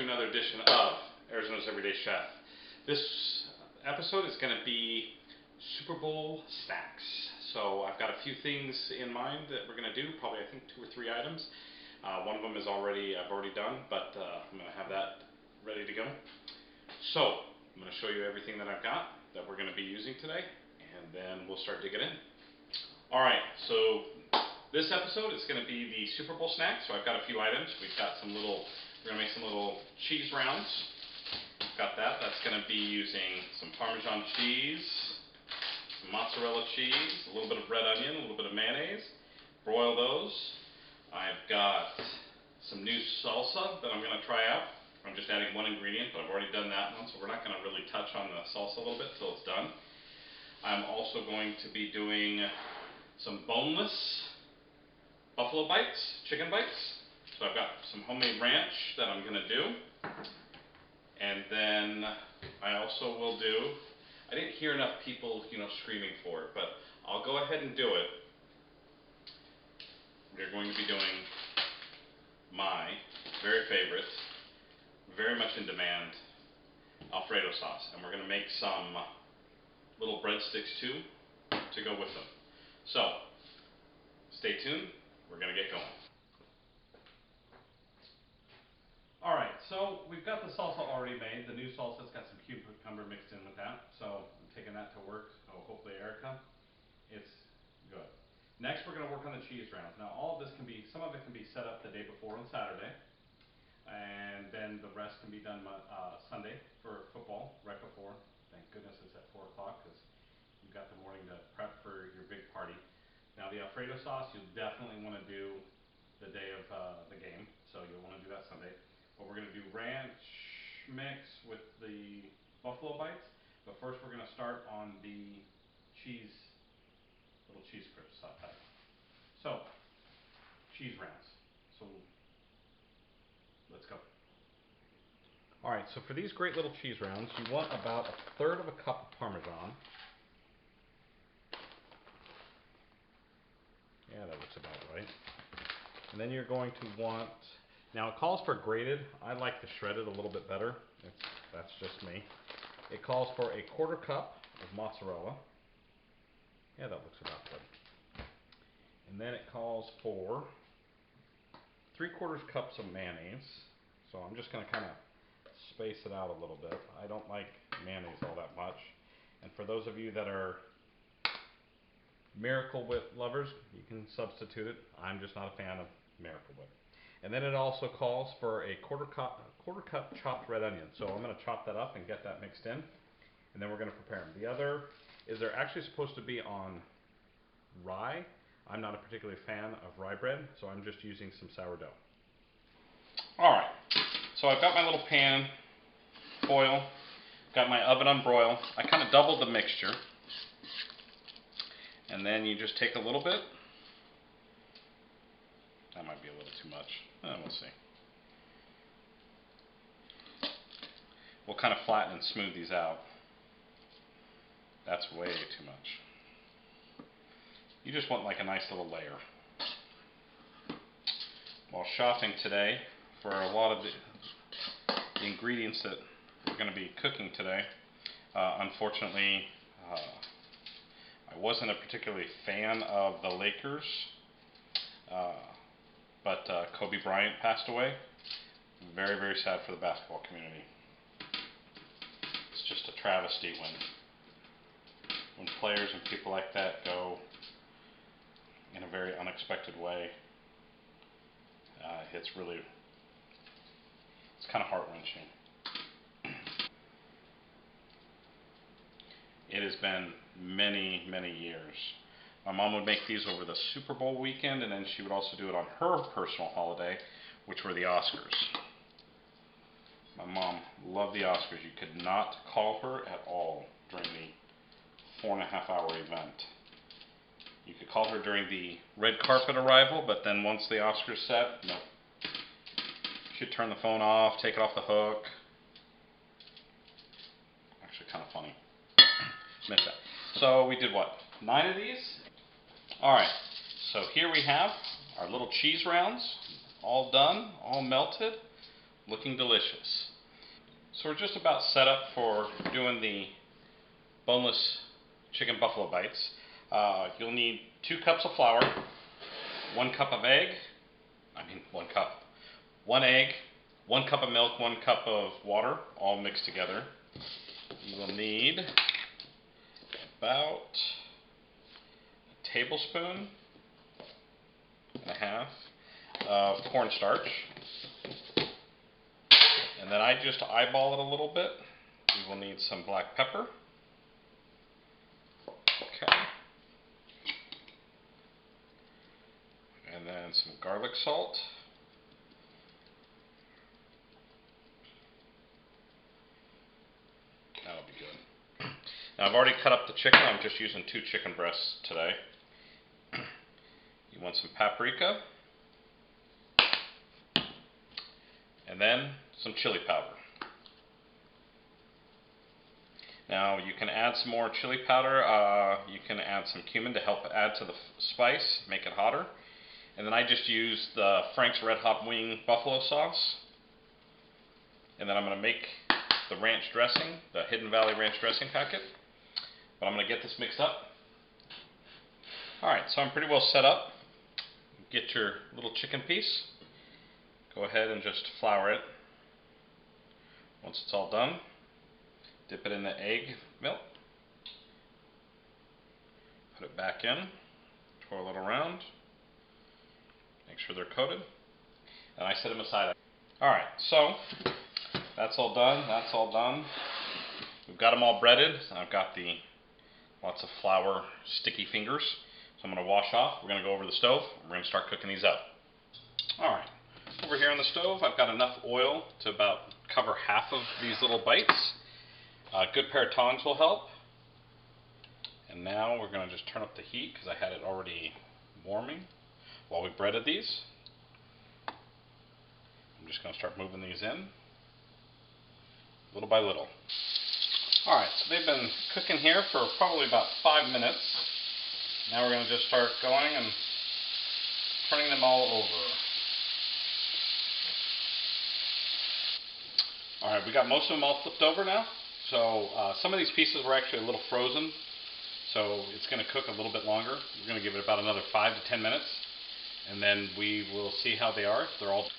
another edition of Arizona's Everyday Chef. This episode is going to be Super Bowl snacks. So I've got a few things in mind that we're going to do, probably I think 2 or 3 items. One of them is I've already done, but I'm going to have that ready to go. So I'm going to show you everything that I've got that we're going to be using today, and then we'll start digging in. Alright, so this episode is going to be the Super Bowl snacks. So I've got a few items. We're going to make some little cheese rounds. Got that. That's going to be using some Parmesan cheese, some mozzarella cheese, a little bit of red onion, a little bit of mayonnaise. Broil those. I've got some new salsa that I'm going to try out. I'm just adding one ingredient, but I've already done that one, so we're not going to really touch on the salsa a little bit until it's done. I'm also going to be doing some boneless buffalo bites, chicken bites. So I've got some homemade ranch that I'm going to do. And then I also will do, I didn't hear enough people, screaming for it, but I'll go ahead and do it. We're going to be doing my very favorite, very much in demand, Alfredo sauce. And we're going to make some little breadsticks too to go with them. So, stay tuned. We're going to get going. Alright, so we've got the salsa already made. The new salsa's got some cucumber mixed in with that. So I'm taking that to work. So hopefully, Erica, it's good. Next, we're going to work on the cheese rounds. Now, all of this some of it can be set up the day before on Saturday. And then the rest can be done Sunday for football, right before. Thank goodness it's at 4 o'clock because you've got the morning to prep for your big party. Now, the Alfredo sauce, you definitely want to do the day of the game. So you'll want to do that Sunday. But we're going to do ranch mix with the buffalo bites. But first we're going to start on the little cheese crisps type. So, cheese rounds. So, let's go. Alright, so for these great little cheese rounds, you want about 1/3 of a cup of Parmesan. Yeah, that looks about right. And then you're going to want, now it calls for grated. I like the shredded a little bit better. That's just me. It calls for 1/4 cup of mozzarella. Yeah, that looks about good. And then it calls for 3/4 cups of mayonnaise. So I'm just going to kind of space it out a little bit. I don't like mayonnaise all that much. And for those of you that are Miracle Whip lovers, you can substitute it. I'm just not a fan of Miracle Whip. And then it also calls for 1/4 cup chopped red onion. So I'm going to chop that up and get that mixed in. And then we're going to prepare them. The other is they're actually supposed to be on rye. I'm not a particular fan of rye bread, so I'm just using some sourdough. Alright, so I've got my little pan, foil, got my oven on broil. I kind of doubled the mixture. And then you just take a little bit. That might be a little too much. We'll see. We'll kind of flatten and smooth these out. That's way too much. You just want like a nice little layer. While shopping today for a lot of the ingredients that we're going to be cooking today, unfortunately, I wasn't a particularly fan of the Lakers. But Kobe Bryant passed away. Very, very sad for the basketball community. It's just a travesty when players and people like that go in a very unexpected way. It's kind of heart-wrenching. It has been many, many years. My mom would make these over the Super Bowl weekend, and then she would also do it on her personal holiday, which were the Oscars. My mom loved the Oscars. You could not call her at all during the 4.5-hour event. You could call her during the red carpet arrival, but then once the Oscars set, no. She'd turn the phone off, take it off the hook. Actually kind of funny. Missed that. So we did what? 9 of these? Alright, so here we have our little cheese rounds, all done, all melted. looking delicious. So we're just about set up for doing the boneless chicken buffalo bites. You'll need 2 cups of flour, 1 cup of egg, 1 egg, 1 cup of milk, 1 cup of water, all mixed together. You will need about a tablespoon and a half of cornstarch. And then I just eyeball it a little bit. We will need some black pepper. Okay. And then some garlic salt. That'll be good. Now I've already cut up the chicken. I'm just using 2 chicken breasts today. You want some paprika. And then some chili powder. Now you can add some more chili powder. You can add some cumin to help add to the spice, make it hotter. And then I just used the Frank's Red Hot Wing buffalo sauce. And then I'm going to make the ranch dressing, the Hidden Valley ranch dressing packet. But I'm going to get this mixed up. Alright, so I'm pretty well set up. Get your little chicken piece. Go ahead and just flour it. Once it's all done, dip it in the egg milk. Put it back in. Twirl it around. Make sure they're coated. And I set them aside. Alright, so that's all done. That's all done. We've got them all breaded. I've got the lots of flour sticky fingers. So I'm going to wash off. We're going to go over the stove. We're going to start cooking these up. Alright. Over here on the stove, I've got enough oil to about cover half of these little bites. A good pair of tongs will help. And now we're going to just turn up the heat because I had it already warming while we breaded these. I'm just going to start moving these in little by little. Alright, so they've been cooking here for probably about 5 minutes. Now we're going to just start going and turning them all over. Alright, we got most of them all flipped over now. So some of these pieces were actually a little frozen, so it's going to cook a little bit longer. We're going to give it about another 5 to 10 minutes, and then we will see how they are. They're all.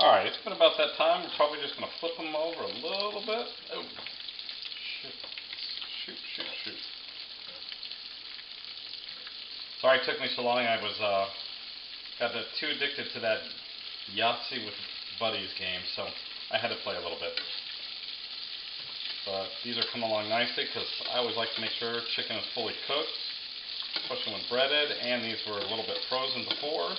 Alright, it's been about that time. We're probably just going to flip them over a little bit. Oh, shoot. Sorry it took me so long. I was got too addicted to that Yahtzee with buddies game, so I had to play a little bit. But these are coming along nicely because I always like to make sure chicken is fully cooked, especially when breaded, and these were a little bit frozen before.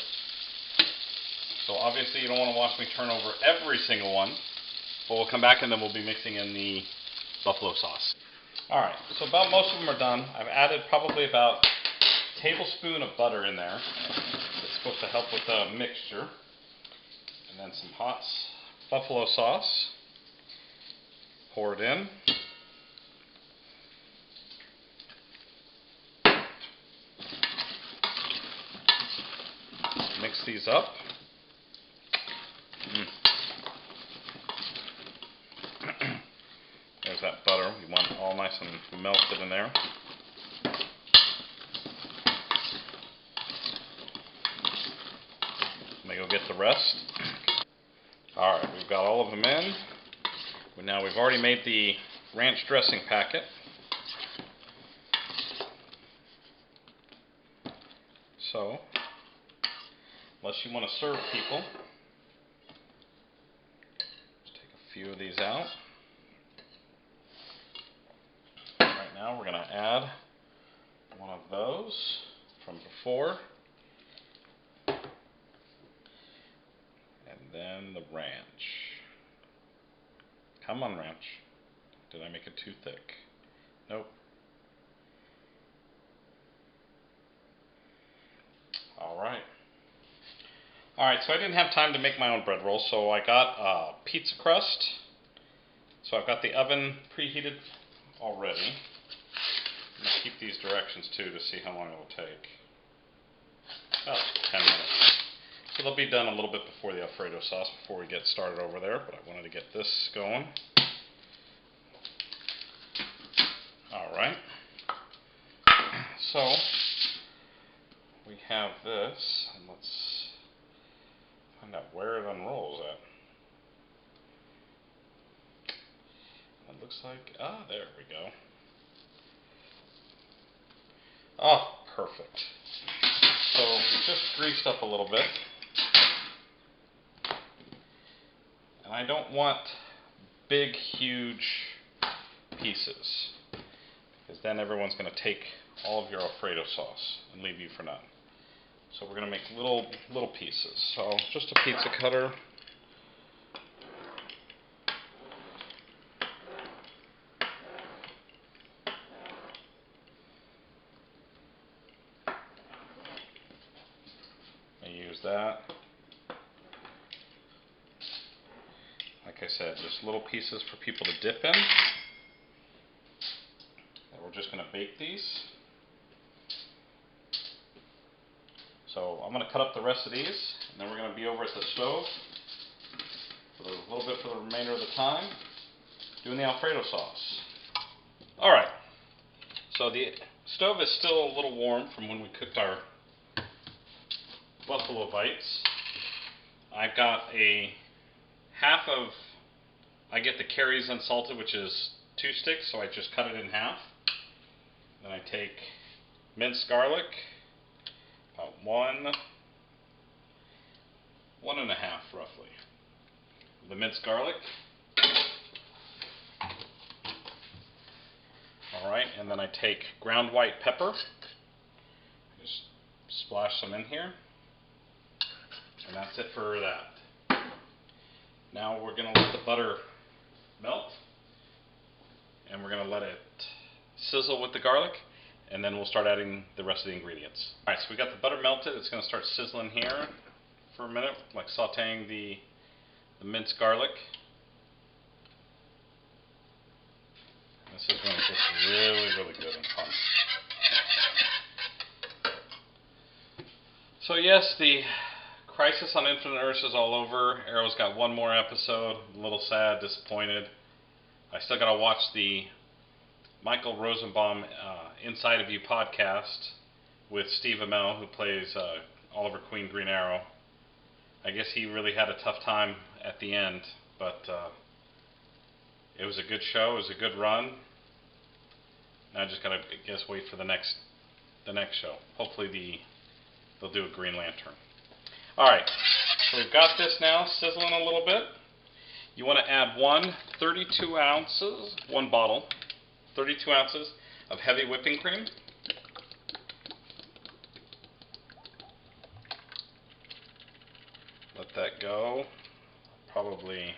So obviously you don't want to watch me turn over every single one, but we'll come back and then we'll be mixing in the buffalo sauce. Alright, so about most of them are done. I've added probably about a tablespoon of butter in there. It's supposed to help with the mixture. And then some hot buffalo sauce. Pour it in. Mix these up. There's that butter. You want it all nice and melted in there. Let me go get the rest. Alright, we've got all of them in. Now we've already made the ranch dressing packet. So, unless you want to serve people, just take a few of these out. Right now we're going to add one of those from before. And then the ranch. Come on, ranch. Did I make it too thick? Nope. Alright. Alright, so I didn't have time to make my own bread roll, so I got pizza crust. So I've got the oven preheated already. I'm going to keep these directions too to see how long it will take. About 10 minutes. So they'll be done a little bit before the Alfredo sauce, before we get started over there, but I wanted to get this going. Alright. So, we have this, and let's find out where it unrolls at. It looks like, there we go. Oh, perfect. So, just greased up a little bit. And I don't want big, huge pieces, because then everyone's going to take all of your Alfredo sauce and leave you for none. So we're going to make little pieces. So just a pizza cutter. I use that. Like I said, just little pieces for people to dip in. And we're just going to bake these. So I'm going to cut up the rest of these, and then we're going to be over at the stove for a little bit for the remainder of the time, doing the Alfredo sauce. Alright, so the stove is still a little warm from when we cooked our buffalo bites. I've got I get the Kerry's unsalted, which is 2 sticks, so I just cut it in half. Then I take minced garlic, about 1.5 roughly. The minced garlic. Alright, and then I take ground white pepper. Just splash some in here. And that's it for that. Now we're going to let the butter melt. And we're going to let it sizzle with the garlic. And then we'll start adding the rest of the ingredients. Alright, so we got the butter melted. It's going to start sizzling here for a minute, like sauteing the minced garlic. This is when it gets really good and fun. So yes, the Crisis on Infinite Earths is all over. Arrow's got one more episode. A little sad, disappointed. I still got to watch the Michael Rosenbaum Inside of You podcast with Steve Amell, who plays Oliver Queen Green Arrow. I guess he really had a tough time at the end, but it was a good show. It was a good run. Now I just gotta wait for the next show. Hopefully they'll do a Green Lantern. All right, so we've got this now sizzling a little bit. You want to add 1 bottle, 32 ounces of heavy whipping cream. Let that go. Probably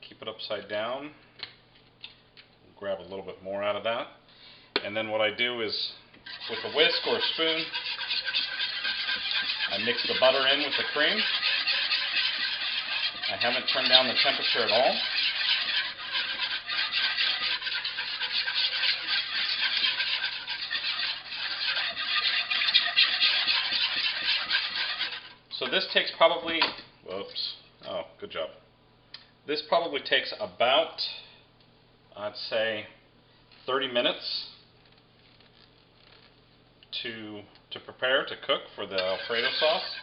keep it upside down. Grab a little bit more out of that. And then what I do is, with a whisk or a spoon, I mix the butter in with the cream. I haven't turned down the temperature at all. So this takes probably, good job. This probably takes about, I'd say, 30 minutes to prepare, to cook for the Alfredo sauce.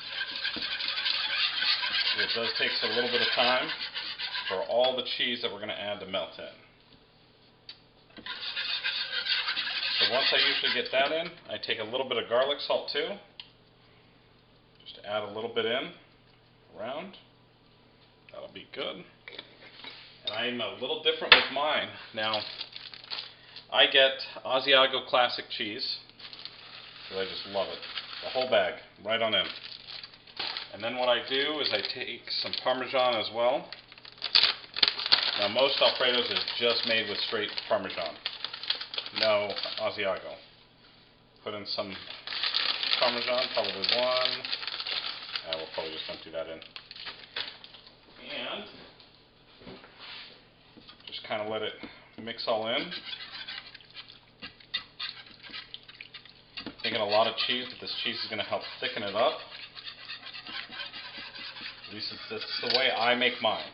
It does take a little bit of time for all the cheese that we're going to add to melt in. So once I usually get that in, I take a little bit of garlic salt too. Just add a little bit in, around. That'll be good. And I'm a little different with mine. Now, I get Asiago Classic cheese, because I just love it. The whole bag, right on in. And then what I do is I take some Parmesan as well. Now most Alfredos is just made with straight Parmesan. No Asiago. Put in some Parmesan, probably 1. We'll probably just empty that in. And just kind of let it mix all in. Thinking a lot of cheese, but this cheese is going to help thicken it up. At least it's the way I make mine.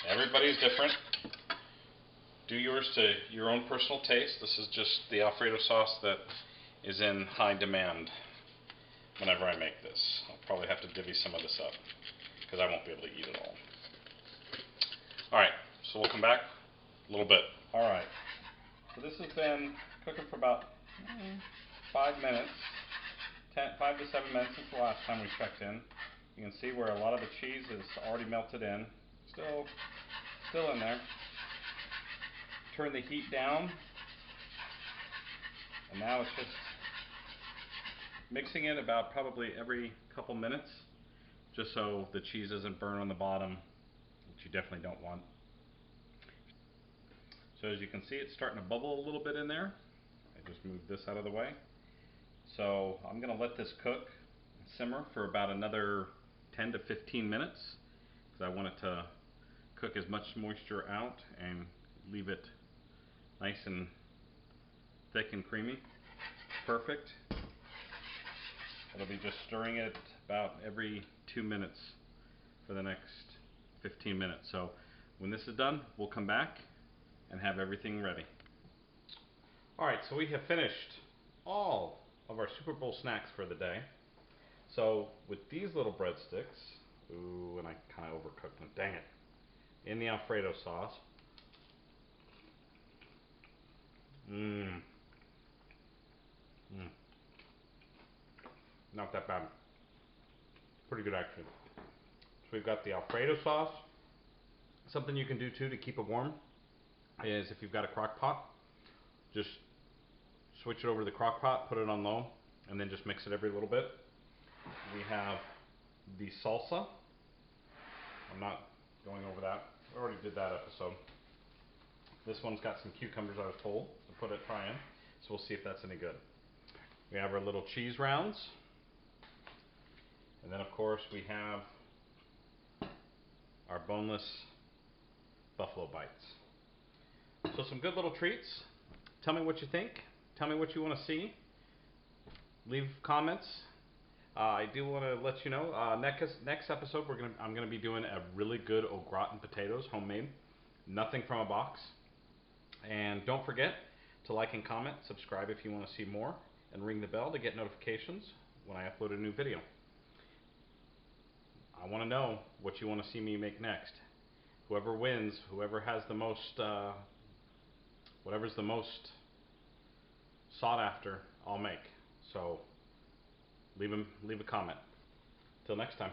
Everybody's different. Do yours to your own personal taste. This is just the Alfredo sauce that is in high demand whenever I make this. I'll probably have to divvy some of this up because I won't be able to eat it all. Alright, so we'll come back a little bit. Alright, so this has been cooking for about 5 minutes, 5 to 7 minutes since the last time we checked in. You can see where a lot of the cheese is already melted in. Still in there. Turn the heat down, and now it's just mixing it about probably every couple minutes, just so the cheese doesn't burn on the bottom, which you definitely don't want. So as you can see, it's starting to bubble a little bit in there. I just moved this out of the way. So I'm going to let this cook and simmer for about another 10 to 15 minutes because I want it to cook as much moisture out and leave it nice and thick and creamy. Perfect. It'll be just stirring it about every 2 minutes for the next 15 minutes. So when this is done, we'll come back and have everything ready. Alright, so we have finished all of our Super Bowl snacks for the day. So with these little breadsticks, ooh, and I kind of overcooked them, dang it, in the Alfredo sauce. Not that bad. Pretty good actually. So we've got the Alfredo sauce. Something you can do too to keep it warm is if you've got a crock pot, just switch it over to the crock pot, put it on low, and then just mix it every little bit. We have the salsa. I'm not going over that. I already did that episode. This one's got some cucumbers, I was told, to try in. So we'll see if that's any good. We have our little cheese rounds. And then of course we have our boneless buffalo bites. So some good little treats. Tell me what you think. Tell me what you want to see. Leave comments. I do want to let you know, next episode I'm gonna be doing a really good au gratin potatoes, homemade. Nothing from a box. And don't forget to like and comment, subscribe if you want to see more, and ring the bell to get notifications when I upload a new video. I want to know what you want to see me make next. Whoever wins, whoever has the most, whatever's the most sought after, I'll make. So leave a comment. Till next time.